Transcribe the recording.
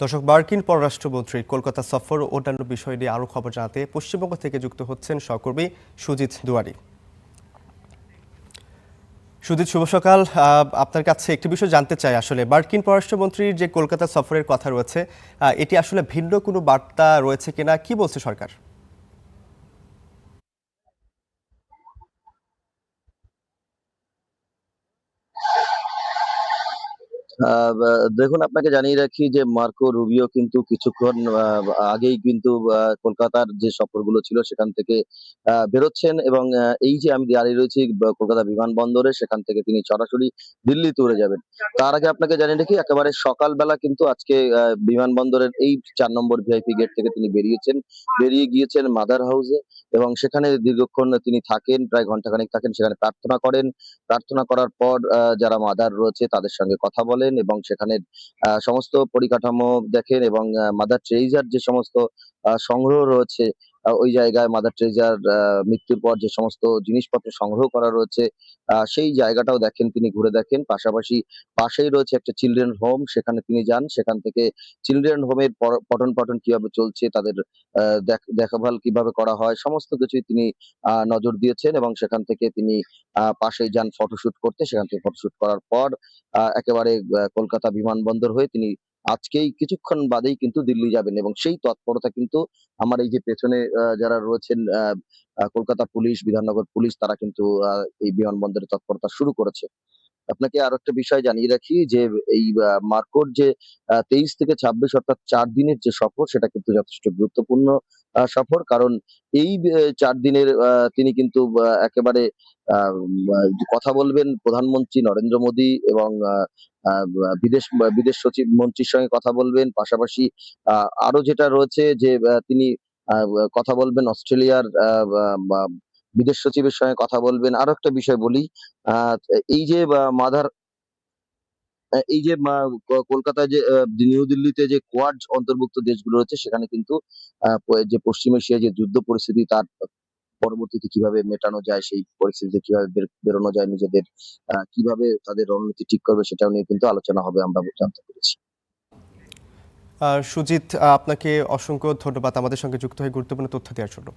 দর্শক, মার্কিন পররাষ্ট্রমন্ত্রীর কলকাতা সফর ও অন্যান্য বিষয় নিয়ে আরও খবর জানাতে পশ্চিমবঙ্গ থেকে যুক্ত হচ্ছেন সহকর্মী সুজিত দুয়ারি। সুজিত, শুভ সকাল। আপনার কাছে একটি বিষয় জানতে চাই, আসলে মার্কিন পররাষ্ট্রমন্ত্রীর যে কলকাতা সফরের কথা রয়েছে, এটি আসলে ভিন্ন কোনো বার্তা রয়েছে কিনা, কি বলছে সরকার? দেখুন, আপনাকে জানিয়ে রাখি যে মার্কো রুবিও কিন্তু কিছুক্ষণ আগেই কিন্তু কলকাতার যে সফরগুলো ছিল সেখান থেকে বেরোচ্ছেন এবং এই যে আমি দাঁড়িয়ে রয়েছি কলকাতা বিমানবন্দরে, সেখান থেকে তিনি সরাসরি দিল্লিতে উড়ে যাবেন। তার আগে আপনাকে জানিয়ে রাখি একেবারে সকালবেলা কিন্তু আজকে বিমানবন্দরের এই ৪ নম্বর ভিআইপি গেট থেকে তিনি বেরিয়ে গিয়েছেন মাদার হাউসে এবং সেখানে দীর্ঘক্ষণ তিনি থাকেন, প্রায় ঘন্টাখানেক থাকেন, সেখানে প্রার্থনা করেন। প্রার্থনা করার পর যারা মাদার রয়েছে তাদের সঙ্গে কথা বলেন এবং সেখানের সমস্ত পরিকাঠামো দেখেন এবং মাদার টেরেসার যে সমস্ত সংগ্রহ রয়েছে, ওই জায়গায় মাদার টেরেসার মৃত্যুর পর যে সমস্ত জিনিসপত্র সংগ্রহ করা রয়েছে, সেই জায়গাটাও দেখেন, তিনি ঘুরে দেখেন। পাশাপাশি পাশেই রয়েছে একটা চিলড্রেন হোম, সেখানে তিনি যান। সেখান থেকে চিলড্রেন হোমের পঠন-পাঠন কিভাবে চলছে, তাদের দেখভাল কিভাবে করা হয়, সমস্ত কিছুই তিনি নজর দিয়েছেন এবং সেখান থেকে তিনি পাশেই যান ফটোশুট করতে। সেখান থেকে ফটোশুট করার পর একেবারে কলকাতা বিমানবন্দর হয়ে তিনি আজকেই কিছুক্ষণ বাদেই কিন্তু দিল্লি যাবেন এবং সেই তৎপরতা কিন্তু আমার এই যে পেছনে যারা রয়েছেন, কলকাতা পুলিশ, বিধাননগর পুলিশ, তারা কিন্তু এই বিমানবন্দরে তৎপরতা শুরু করেছে। আপনাকে আরো একটা বিষয় জানিয়ে রাখি যে এই মার্কোর যে ২৩ থেকে ২৬ অর্থাৎ ৪ দিনের যে সফর, সেটা কিন্তু যথেষ্ট গুরুত্বপূর্ণ সফর। কারণ এই ৪ দিনের তিনি কিন্তু একেবারে আ আ কথা বলবেন প্রধানমন্ত্রী নরেন্দ্র মোদী এবং আ আ বিদেশ সচিব মন্ত্রীর সঙ্গে কথা বলবেন। পাশাপাশি আ আরো যেটা রয়েছে যে তিনি কথা বলবেন অস্ট্রেলিয়ার বা বা বিদেশ সচিবের সঙ্গে কথা বলবেন। আরো একটা বিষয় বলি, আ এই যে এই যে কলকাতায় যে নিউ দিল্লিতে যে কোয়াড অন্তর্ভুক্ত দেশগুলো রয়েছে, সেখানে কিন্তু যে পশ্চিম এশিয়ায় যে যুদ্ধ পরিস্থিতি, তার পরবর্তীতে কিভাবে মেটানো যায়, সেই পরিস্থিতি থেকে কিভাবে বেরোনো যায় নিজেদের, কিভাবে তাদের রণনীতি ঠিক করবে, সেটাও নিয়ে কিন্তু আলোচনা হবে, আমরা জানতে পেরেছি। সুজিত, আপনাকে অসংখ্য ধন্যবাদ আমাদের সঙ্গে যুক্ত হয়ে গুরুত্বপূর্ণ তথ্য দেওয়ার জন্য।